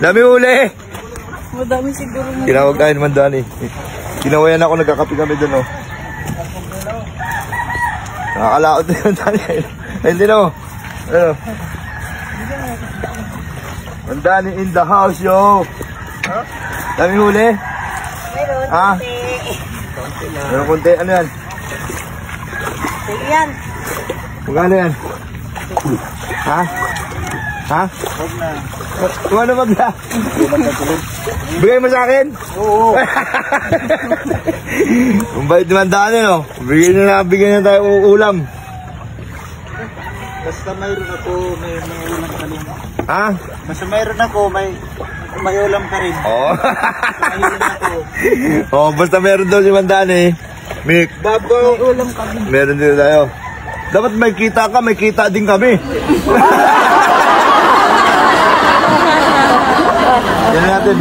Dami huli. Madami siguro na. Tinawag tayo naman Dani. Tinawayan ako, nagkakapi kami dun, oh. Nakakalaot na yung Dani. Ayun din, oh. Ano? Ang Dani in the house, yo. Dami huli. Meron, konti. Meron konti. Ano yan? Sige yan. Magkano yan? Ha? Ha? Ano magla? Bigay mo sa akin? Oo. Ang bait naman Dani, no? Bigyan na tayo ulam. Basta mayroon ako, may ulam ka rin. Ha? Basta mayroon ako, may ulam ka rin. Oo. Mahilan ako. Oh, basta meron daw si Mandani. Mick. Babaw. Ulam kami. Meron din tayo. Dapat may kita ka, may kita din kami. Yan natin.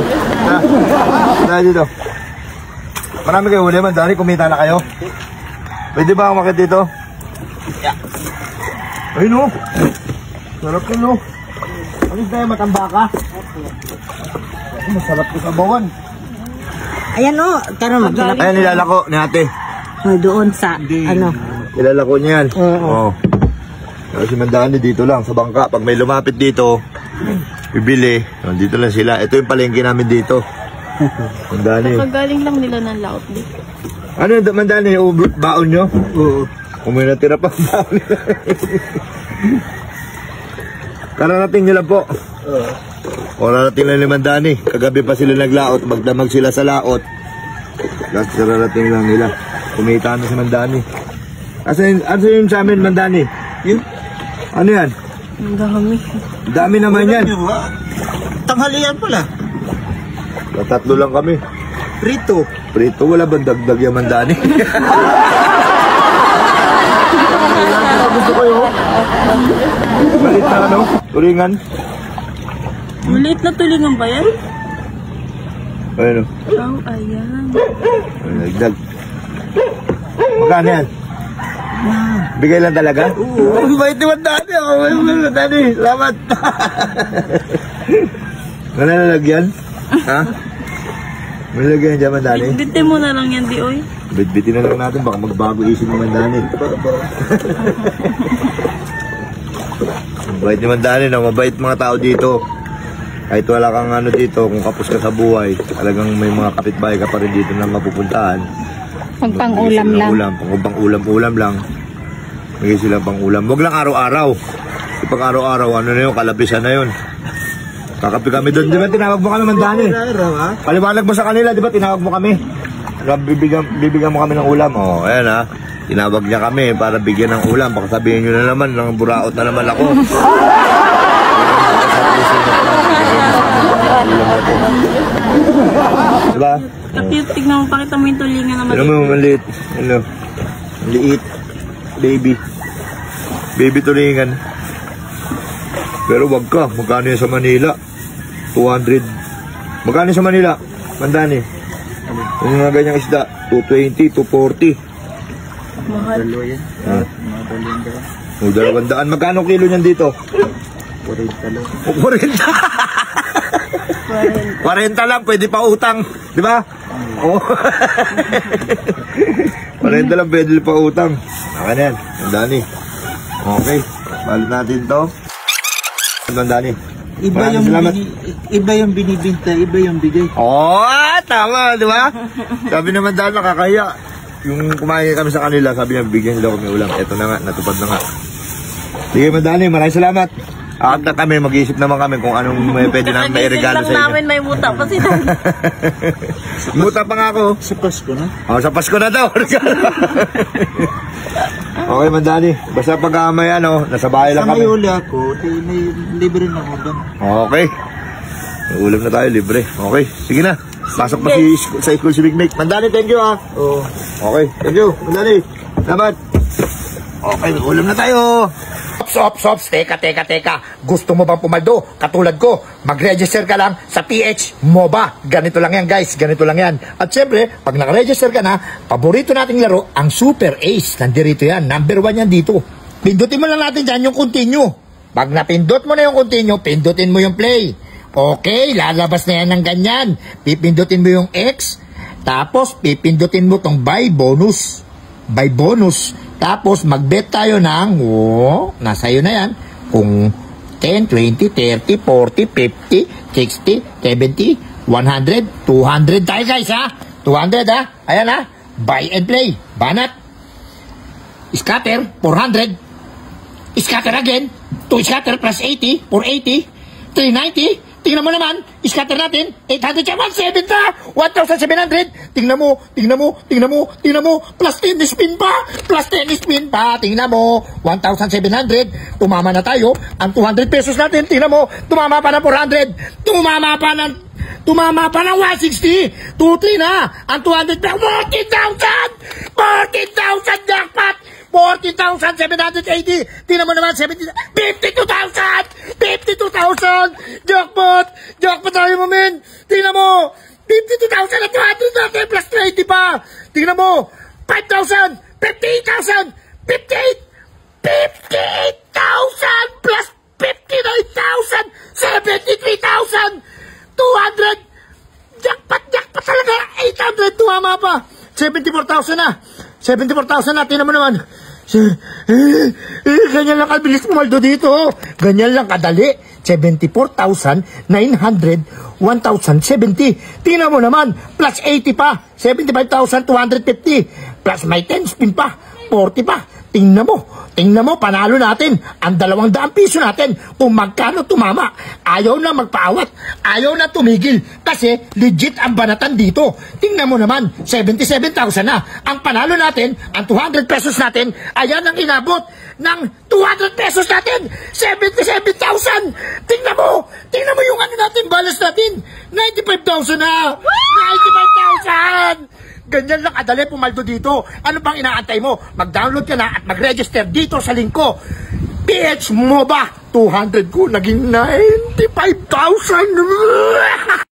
Tayo dito. Marami kayo huli, Mandani. Kumita na kayo. Pwede ba umakit dito? Yeah. Ay, no. Sarap ko, no. Ano tayo, matambaka? Masarap ko sa bawan. Ayan o. Tara maglalak. Ayan, nilalako ni ate. Doon sa, ano. Nilalako niya yan. Oo. Kasi Mandani dito lang, sa bangka. Pag may lumapit dito, bibili. Dito lang sila. Ito yung palengke namin dito. Mandani. Kagaling lang nila ng laot di. Ano yung Mandani? Baon nyo? Oo. Kung may natira pa baon nila. Kararating nila po. O rarating lang ni Mandani. Kagabi pa sila naglaot. Magdamag sila sa laot. Last kararating lang nila. Kumita na si Mandani. Ano yung sa amin, Mandani? Yun. Ano yan? Ang dami. Dami naman yan. Tanghalian pala. Tatlo lang kami. Prito. Prito, wala bang dagdag yung Mandani? Gusto ko yun. Malit na ano? Tulingan. Maliit na tulingan ba yan? Ayun o. Oh, ayan. Dagdag. Magkano yan? Bigay lang talaga? Oo. Bait ni Mandani. Mandani. Salamat. Nalalagyan? Ha? Nalalagyan dyan, Mandani? Bitbitin mo na lang yan, di oy. Bitbitin na lang natin. Baka magbago isip ni Mandani. Mabait ni Mandani, no? Mabait mga tao dito. Kahit wala kang ano dito, kung kapos ka sa buhay, talagang may mga kapitbahay ka pa rin dito na mapupuntahan. Pag pang-ulam lang. Pag pang-ulam lang. Bigay sila pang-ulam. Huwag lang araw-araw. Pag araw-araw, ano na yun, kalabisan na yun. Kakapi kami doon. Di ba tinawag mo kami, Mandani? Paliwanag mo sa kanila, di ba tinawag mo kami? Bibigyan mo kami ng ulam. O, ayan ha. Tinawag niya kami para bigyan ng ulam. Baka sabihin nyo na naman, ng buraot na naman ako. Diba? Cute, tignan mo, pakita mo yung tulingan naman. Ano mo, maliit. Ano? Maliit. Baby. Baby tulingan. Pero wag ka. Magkano yan sa Manila? 200. Magkano sa Manila? Mandani. Yung mga ganyang isda. 220, 240. Mahal. Dalo yan. Ha? Mga 200. Magkano kilo niyan dito? 40 lang. 40. 40 lang, pwede pa utang. Di ba? Oo. 40 lang, pwede pa utang. Akan yan, Mandani. Okay, balit natin to. Mandani. Iba yung binibinta, iba yung bigay. Oh, tama, di ba? Sabi naman dahil nakakaya. Yung kumain kami sa kanila, sabi niya, bigyan nila kami ulam. Eto na nga, natupad na nga. Sige, Mandani, maraming salamat. At na kami, mag-iisip naman kami kung anong may pwede namin may regalo sa inyo. namin may muta pa sila. Muta pa nga ako. Sa Pasko na? Oh, sa Pasko na daw. Okay, Mandani. Basta pag may ano, nasa bahay lang Sa kami. may uli ako, may libre na ako doon. Okay. May ulam na tayo, libre. Okay, sige na. Pasok pa sa school si Big Mike. Mandani, thank you ha. Oo. Okay, thank you. Mandani, salamat. Okay, may ulam na tayo. Ops, teka. Gusto mo bang pumaldo? Katulad ko, mag-register ka lang sa PH MOBA. Ganito lang yan guys, ganito lang yan. At syempre, pag nag-register ka na, paborito nating laro, ang Super Ace. Nandirito yan, number 1 yan dito. Pindutin mo lang natin dyan yung continue. Pag napindot mo na yung continue, pindutin mo yung play. Okay, lalabas na yan ng ganyan. Pipindutin mo yung X, tapos pipindutin mo tong buy bonus. Buy bonus. Tapos mag-bet tayo ng, nasa iyo na yan, kung 10, 20, 30, 40, 50, 60, 70, 100, 200 tayo guys ha. 200 ha. Ayan ha. Buy and play. Banat. Scatter, 400. Scatter again. 2 scatter plus 80, 480. 390. Tingnan mo naman, scatter natin, 800 siya, 170, 1,700. Tingnan mo, plus 10 spin pa, tingnan mo, 1,700, tumama na tayo, ang 200 pesos natin, tingnan mo, tumama pa ng 400, tumama pa ng 160, 2-3 na, ang 200 pesos, 14,000 jackpot, 40,780. Tingnan mo naman, 52,000! 52,000! Jackpot! Jackpot tayo mo, men! Tingnan mo! 52,000 at 200 natin plus 20 pa! Tingnan mo! 5,000! 58,000! 58,000 plus 59,000! 73,000! 200! Jackpot talaga! 800! Tumama pa! 74,000 na! 74,000 na, tingnan mo naman. Ganyan lang kabilis pumaldo dito. Ganyan lang kadali. 74,900, 1,070. Tingnan mo naman, plus 80 pa. 75,250. Plus may 10 spin pa. 40 pa. Tingnan mo, panalo natin. Ang 200 piso natin. Kung magkano tumama. Ayaw na magpaawat. Ayaw na tumigil. Kasi legit ang banatan dito. Tingnan mo naman, 77,000 na. Ang panalo natin, ang 200 pesos natin, ayan ang inabot ng 200 pesos natin. 77,000. Tingnan mo yung ano natin, balance natin. 95,000 na. 95,000. Ganyan lang kadali pumaldo dito. Ano pang inaantay mo? Mag-download ka na at mag-register dito sa link ko. PH MOBA 200 ko naging 95,000.